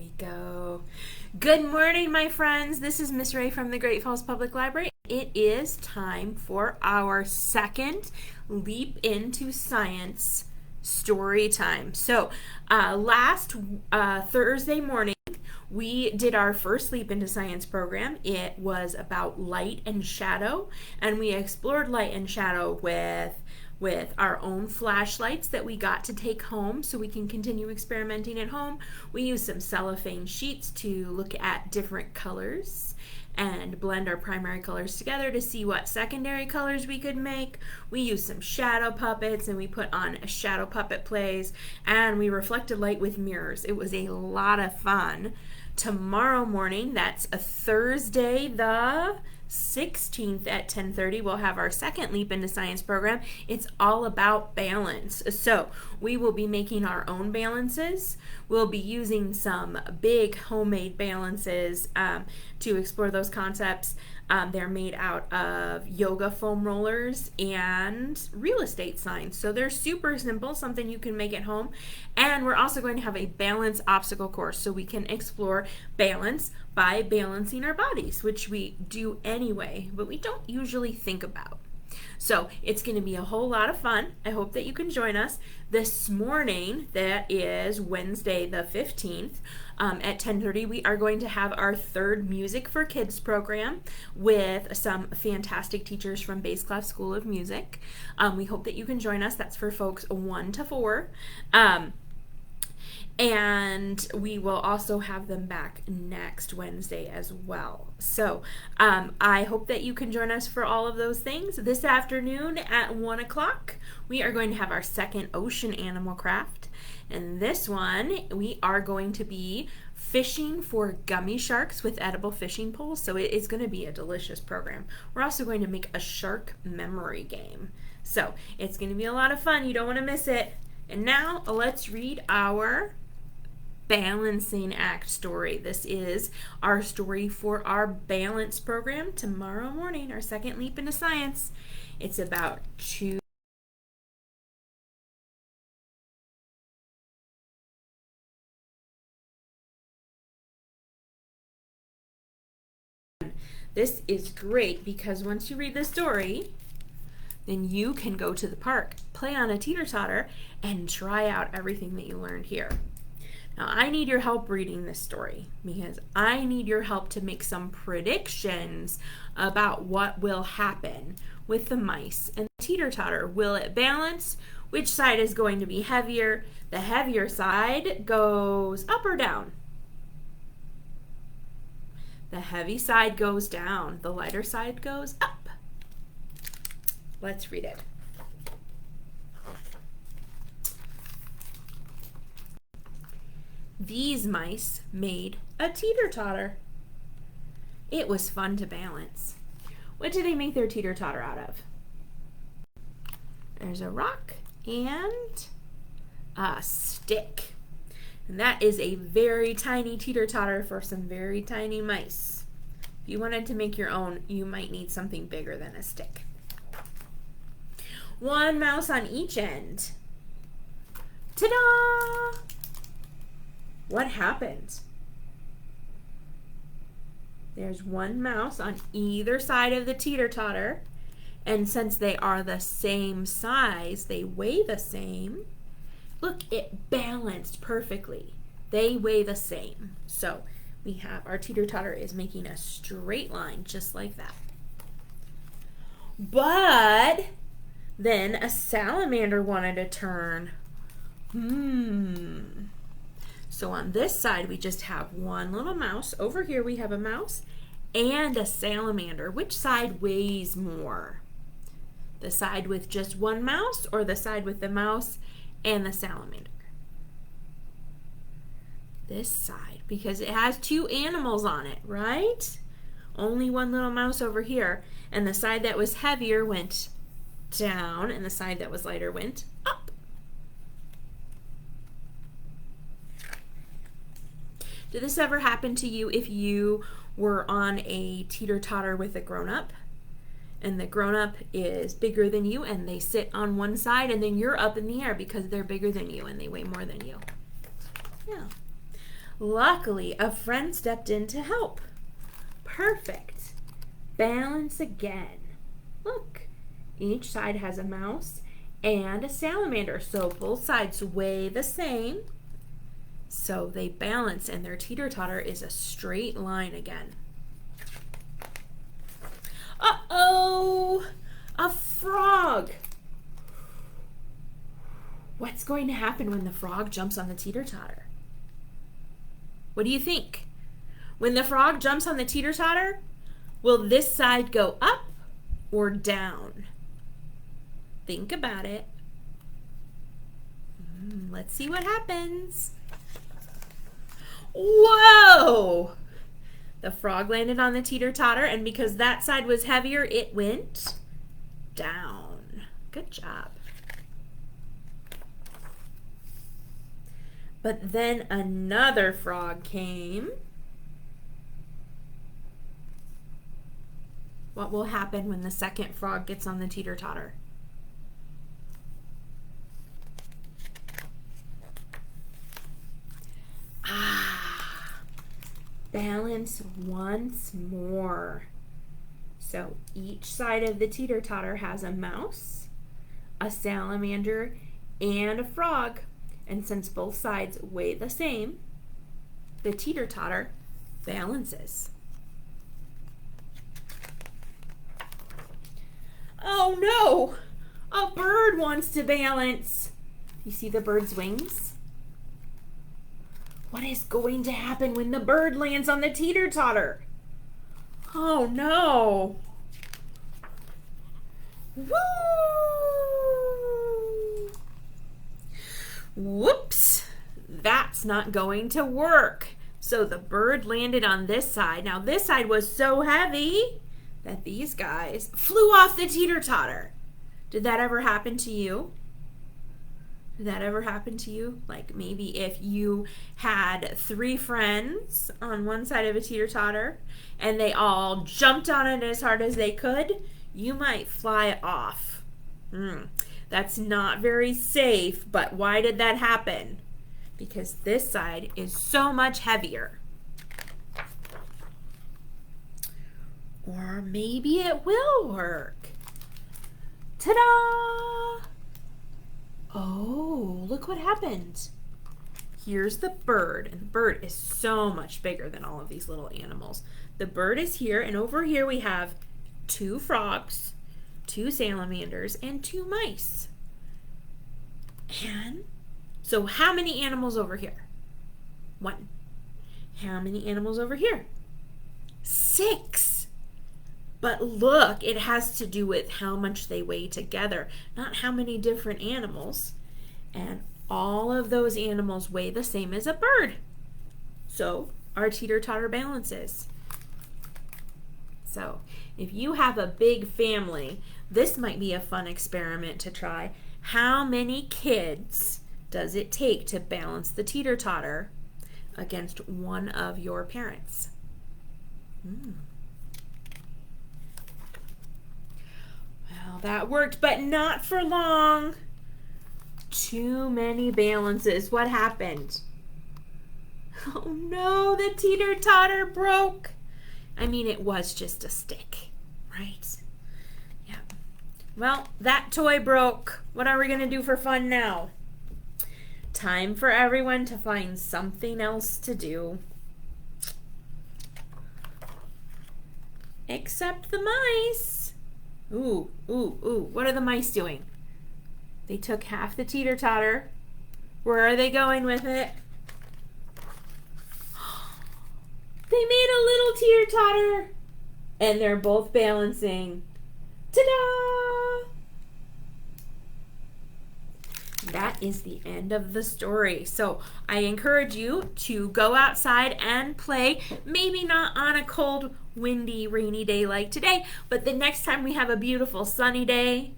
we go. Good morning, my friends. This is Miss Ray from the Great Falls Public Library. It is time for our second Leap into Science story time. So, last Thursday morning, we did our first Leap into Science program. It was about light and shadow, and we explored light and shadow with our own flashlights that we got to take home so we can continue experimenting at home. We used some cellophane sheets to look at different colors and blend our primary colors together to see what secondary colors we could make. We used some shadow puppets and we put on a shadow puppet plays, and we reflected light with mirrors. It was a lot of fun. Tomorrow morning, that's a Thursday the 16th at 10:30, we'll have our second Leap into Science program. It's all about balance. So we will be making our own balances. We'll be using some big homemade balances to explore those concepts. They're made out of yoga foam rollers and real estate signs. So they're super simple, something you can make at home. And we're also going to have a balance obstacle course so we can explore balance by balancing our bodies, which we do anyway, but we don't usually think about. So it's going to be a whole lot of fun. I hope that you can join us. This morning, that is Wednesday the 15th, at 10:30, we are going to have our third Music for Kids program with some fantastic teachers from Bass Clef School of Music. We hope that you can join us. That's for folks 1 to 4. And we will also have them back next Wednesday as well. So I hope that you can join us for all of those things. This afternoon at 1 o'clock, we are going to have our second ocean animal craft. And this one, we are going to be fishing for gummy sharks with edible fishing poles. So it is going to be a delicious program. We're also going to make a shark memory game. So it's going to be a lot of fun. You don't want to miss it. And now let's read our balancing act story. This is our story for our balance program tomorrow morning, our second Leap into Science. It's about two. This is great because once you read the story, then you can go to the park, play on a teeter-totter, and try out everything that you learned here. Now, I need your help reading this story because I need your help to make some predictions about what will happen with the mice and the teeter-totter. Will it balance? Which side is going to be heavier? The heavier side goes up or down? The heavy side goes down. The lighter side goes up. Let's read it. These mice made a teeter-totter. It was fun to balance. What did they make their teeter-totter out of? There's a rock and a stick. And that is a very tiny teeter-totter for some very tiny mice. If you wanted to make your own, you might need something bigger than a stick. One mouse on each end. Ta-da! What happened? There's one mouse on either side of the teeter-totter, and since they are the same size, they weigh the same. Look, it balanced perfectly. They weigh the same. So we have our teeter-totter is making a straight line just like that. But then a salamander wanted to turn. So on this side, we just have one little mouse. Over here, we have a mouse and a salamander. Which side weighs more? The side with just one mouse or the side with the mouse and the salamander? This side, because it has two animals on it, right? Only one little mouse over here. And the side that was heavier went down, and the side that was lighter went up. Did this ever happen to you if you were on a teeter-totter with a grown-up? And the grown-up is bigger than you and they sit on one side and then you're up in the air because they're bigger than you and they weigh more than you. Yeah. Luckily, a friend stepped in to help. Perfect. Balance again. Look, each side has a mouse and a salamander, so both sides weigh the same. So they balance and their teeter-totter is a straight line again. Uh-oh! A frog! What's going to happen when the frog jumps on the teeter-totter? What do you think? When the frog jumps on the teeter-totter, will this side go up or down? Think about it. Let's see what happens. Whoa! The frog landed on the teeter-totter, and because that side was heavier, it went down. Good job. But then another frog came. What will happen when the second frog gets on the teeter-totter? Balance once more. So each side of the teeter-totter has a mouse, a salamander, and a frog. And since both sides weigh the same, the teeter-totter balances. Oh no! A bird wants to balance. You see the bird's wings? What is going to happen when the bird lands on the teeter-totter? Oh no! Woo! Whoops! That's not going to work. So the bird landed on this side. Now this side was so heavy that these guys flew off the teeter-totter. Did that ever happen to you? Did that ever happen to you? Like maybe if you had 3 friends on one side of a teeter-totter and they all jumped on it as hard as they could, you might fly off. That's not very safe, but why did that happen? Because this side is so much heavier. Or maybe it will work. Ta-da! Oh, look what happened. Here's the bird, and the bird is so much bigger than all of these little animals. The bird is here, and over here we have 2 frogs, 2 salamanders, and 2 mice. And so how many animals over here? 1. How many animals over here? 6. But look, it has to do with how much they weigh together, not how many different animals. And all of those animals weigh the same as a bird. So our teeter-totter balances. So if you have a big family, this might be a fun experiment to try. How many kids does it take to balance the teeter-totter against one of your parents? Well, that worked, but not for long. Too many balances. What happened? Oh no, the teeter-totter broke. I mean, it was just a stick, right? Yeah. Well, that toy broke. What are we going to do for fun now? Time for everyone to find something else to do. Except the mice. Ooh, ooh, ooh. What are the mice doing? They took half the teeter-totter. Where are they going with it? They made a little teeter-totter. And they're both balancing. Ta-da! That is the end of the story. So I encourage you to go outside and play. Maybe not on a cold, windy, rainy day like today, but the next time we have a beautiful sunny day,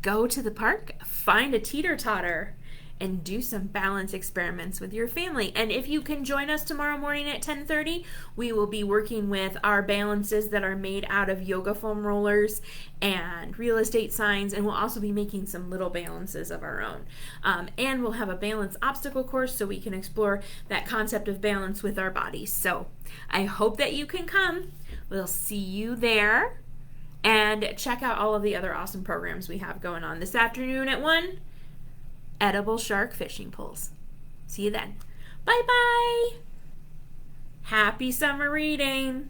go to the park, find a teeter-totter, and do some balance experiments with your family. And if you can join us tomorrow morning at 10:30, we will be working with our balances that are made out of yoga foam rollers and real estate signs, and we'll also be making some little balances of our own. And we'll have a balance obstacle course so we can explore that concept of balance with our bodies. So I hope that you can come. We'll see you there. And check out all of the other awesome programs we have going on. This afternoon at 1, edible shark fishing poles. See you then. Bye-bye. Happy summer reading.